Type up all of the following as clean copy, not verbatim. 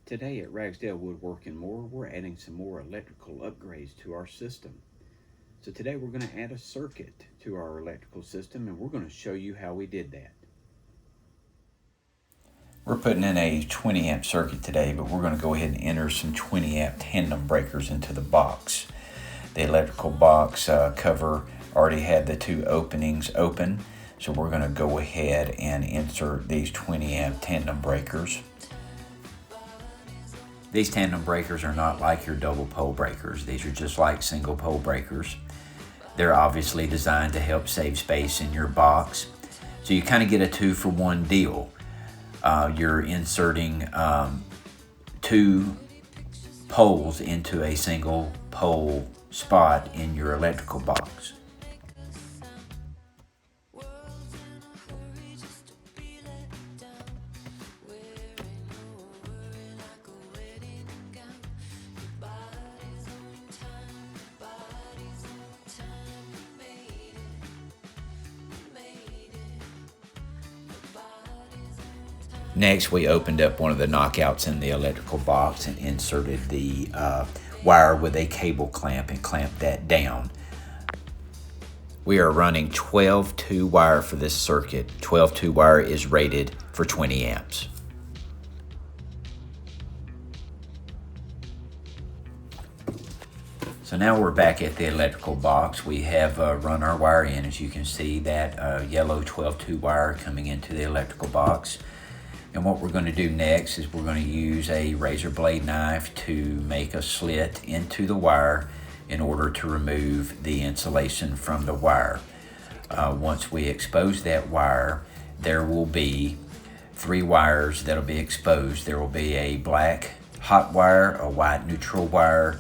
Today at Ragsdale Woodwork and More, we're adding some more electrical upgrades to our system. So today we're going to add a circuit to our electrical system and we're going to show you how we did that. We're putting in a 20 amp circuit today, but we're going to go ahead and enter some 20 amp tandem breakers into the box. The electrical box cover already had the two openings open, so we're going to go ahead and insert these 20 amp tandem breakers. These tandem breakers are not like your double pole breakers. These are just like single pole breakers. They're obviously designed to help save space in your box. So you kind of get a 2-for-1 deal. You're inserting two poles into a single pole spot in your electrical box. Next, we opened up one of the knockouts in the electrical box and inserted the wire with a cable clamp and clamped that down. We are running 12-2 wire for this circuit. 12-2 wire is rated for 20 amps. So now we're back at the electrical box. We have run our wire in. As you can see, that yellow 12-2 wire coming into the electrical box. And what we're going to do next is we're going to use a razor blade knife to make a slit into the wire in order to remove the insulation from the wire. Once we expose that wire, there will be 3 wires that'll be exposed. There will be a black hot wire, a white neutral wire,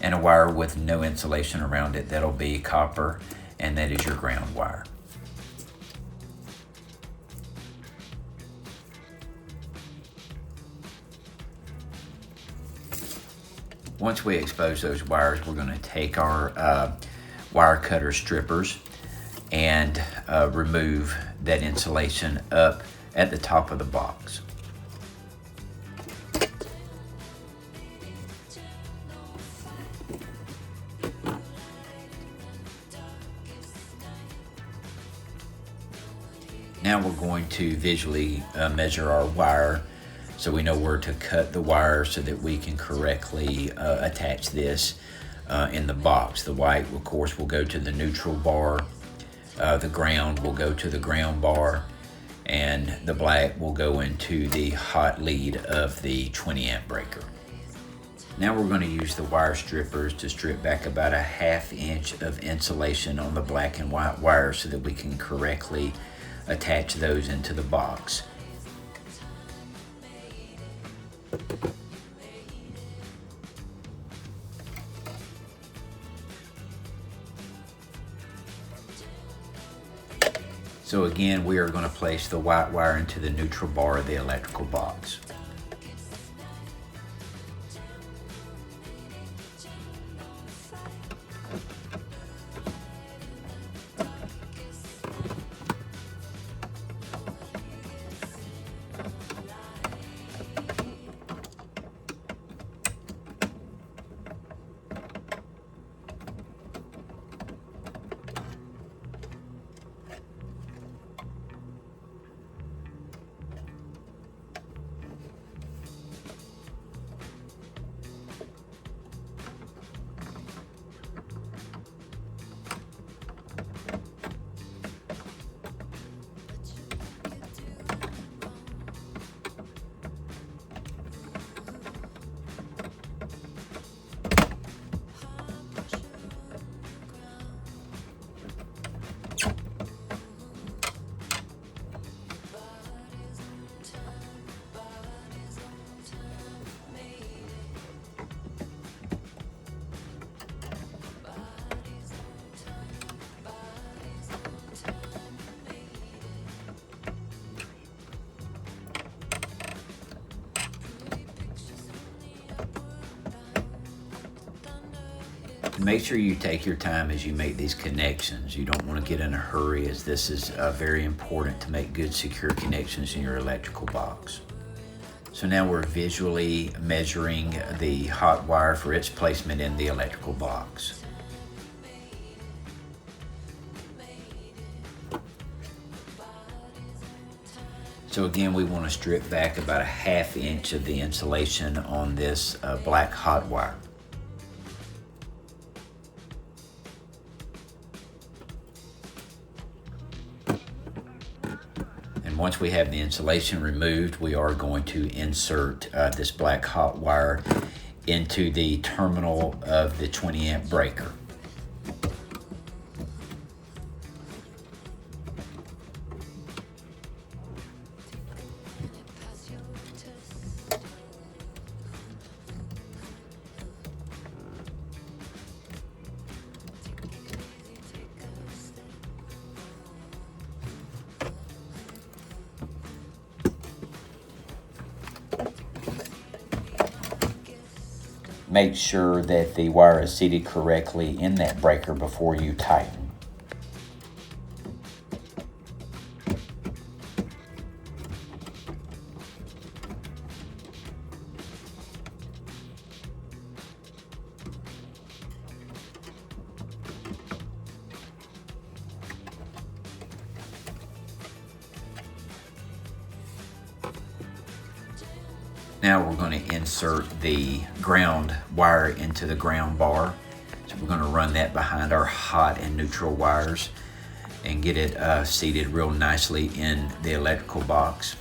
and a wire with no insulation around it. That'll be copper, and that is your ground wire. Once we expose those wires, we're going to take our wire cutter strippers and remove that insulation up at the top of the box. Now we're going to visually measure our wire so we know where to cut the wire so that we can correctly attach this in the box. The white, of course, will go to the neutral bar, the ground will go to the ground bar, and the black will go into the hot lead of the 20 amp breaker. Now we're going to use the wire strippers to strip back about a 1/2 inch of insulation on the black and white wire so that we can correctly attach those into the box. So again, we are going to place the white wire into the neutral bar of the electrical box. Make sure you take your time as you make these connections. You don't want to get in a hurry, as this is very important to make good secure connections in your electrical box. So now we're visually measuring the hot wire for its placement in the electrical box. So again, we want to strip back about a 1/2 inch of the insulation on this black hot wire. And once we have the insulation removed, we are going to insert this black hot wire into the terminal of the 20 amp breaker. Make sure that the wire is seated correctly in that breaker before you tighten. Now we're going to insert the ground wire into the ground bar. So we're going to run that behind our hot and neutral wires and get it seated real nicely in the electrical box.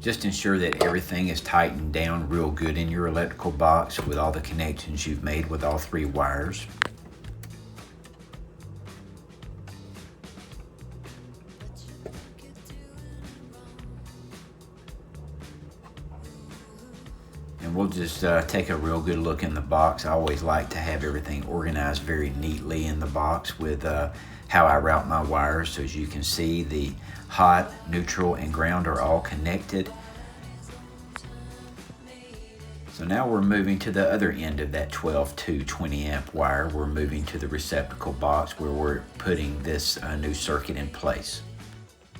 Just ensure that everything is tightened down real good in your electrical box with all the connections you've made with all 3 wires. And we'll just take a real good look in the box. I always like to have everything organized very neatly in the box with how I route my wires. So as you can see, the hot, neutral, and ground are all connected. So now we're moving to the other end of that 12 to 20 amp wire. We're moving to the receptacle box where we're putting this new circuit in place.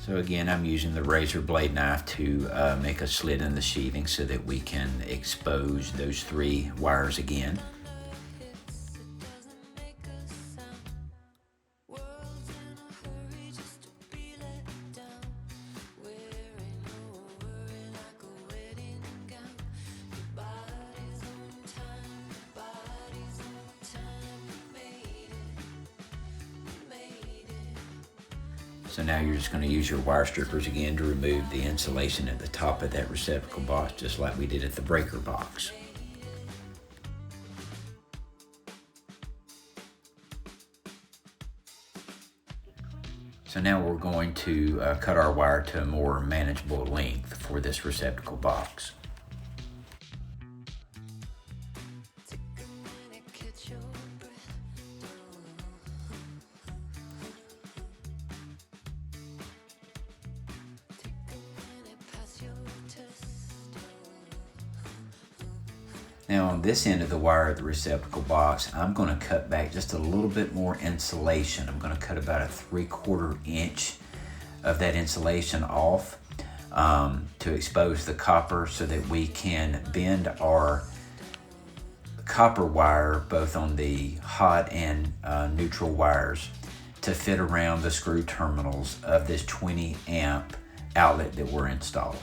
So again, I'm using the razor blade knife to make a slit in the sheathing so that we can expose those 3 wires again. So now you're just going to use your wire strippers again to remove the insulation at the top of that receptacle box, just like we did at the breaker box. So now we're going to cut our wire to a more manageable length for this receptacle box. Now on this end of the wire of the receptacle box, I'm going to cut back just a little bit more insulation. I'm going to cut about a 3/4 inch of that insulation off. to expose the copper so that we can bend our copper wire both on the hot and neutral wires to fit around the screw terminals of this 20 amp outlet that we're installing.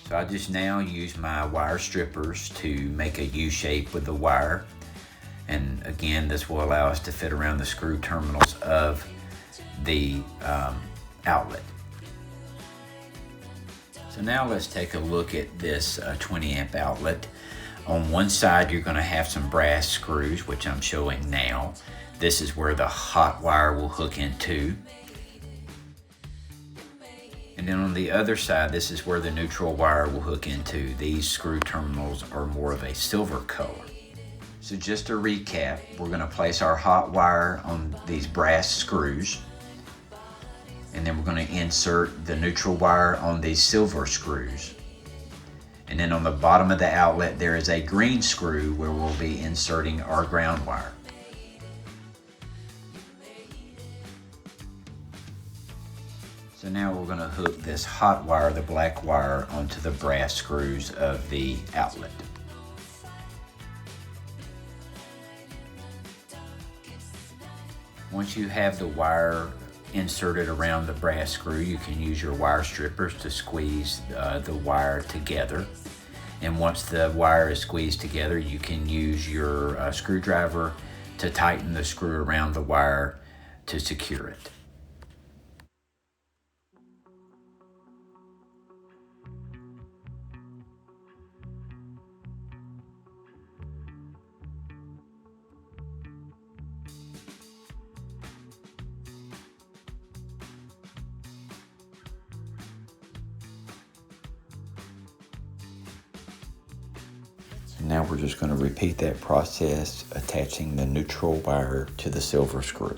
So I just now use my wire strippers to make a U shape with the wire. And again, this will allow us to fit around the screw terminals of the outlet. So now let's take a look at this 20 amp outlet. On one side, you're going to have some brass screws, which I'm showing now. This is where the hot wire will hook into. And then on the other side, this is where the neutral wire will hook into. These screw terminals are more of a silver color. So just to recap, we're going to place our hot wire on these brass screws. And then we're going to insert the neutral wire on these silver screws. And then on the bottom of the outlet, there is a green screw where we'll be inserting our ground wire. So now we're going to hook this hot wire, the black wire, onto the brass screws of the outlet. Once you have the wire inserted around the brass screw, you can use your wire strippers to squeeze the wire together. And once the wire is squeezed together, you can use your screwdriver to tighten the screw around the wire to secure it. Now we're just going to repeat that process, attaching the neutral wire to the silver screw.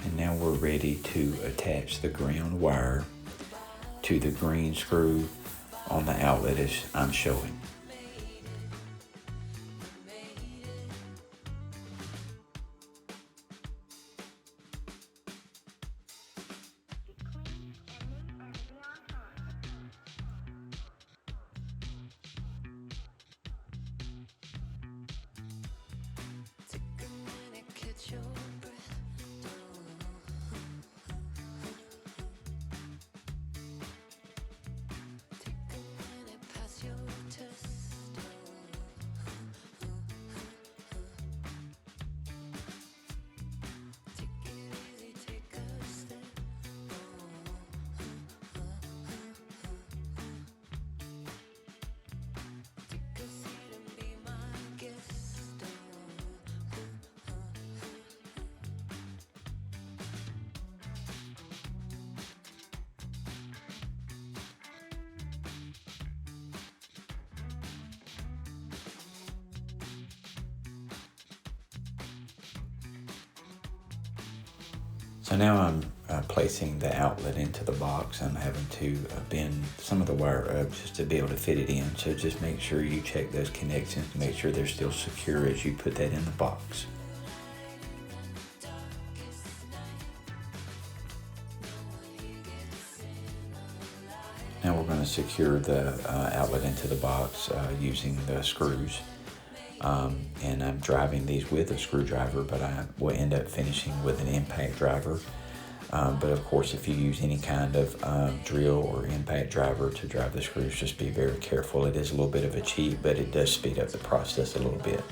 And now we're ready to attach the ground wire to the green screw on the outlet as I'm showing. So now I'm placing the outlet into the box. I'm having to bend some of the wire up just to be able to fit it in. So just make sure you check those connections to make sure they're still secure as you put that in the box. Now we're going to secure the outlet into the box using the screws. And I'm driving these with a screwdriver, but I will end up finishing with an impact driver. But of course, if you use any kind of drill or impact driver to drive the screws, just be very careful. It is a little bit of a cheat, but it does speed up the process a little bit.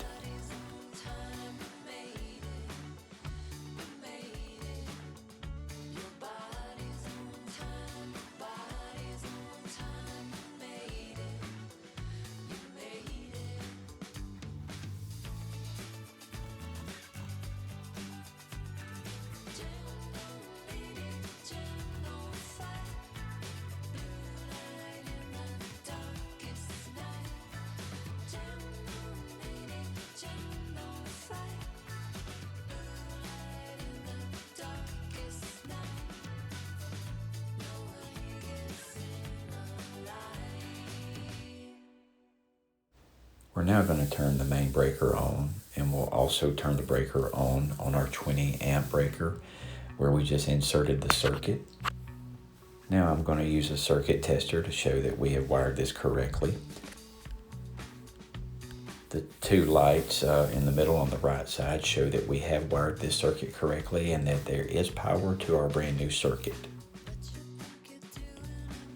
We're now going to turn the main breaker on, and we'll also turn the breaker on our 20 amp breaker where we just inserted the circuit. Now I'm going to use a circuit tester to show that we have wired this correctly. The two lights in the middle on the right side show that we have wired this circuit correctly and that there is power to our brand new circuit.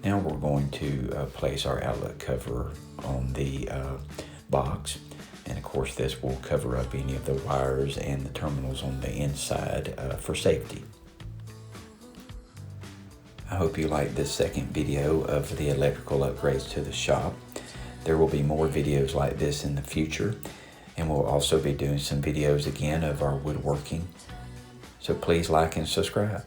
Now we're going to place our outlet cover on the box, and of course this will cover up any of the wires and the terminals on the inside for safety. I hope you liked this second video of the electrical upgrades to the shop. There will be more videos like this in the future, and we'll also be doing some videos again of our woodworking. So please like and subscribe.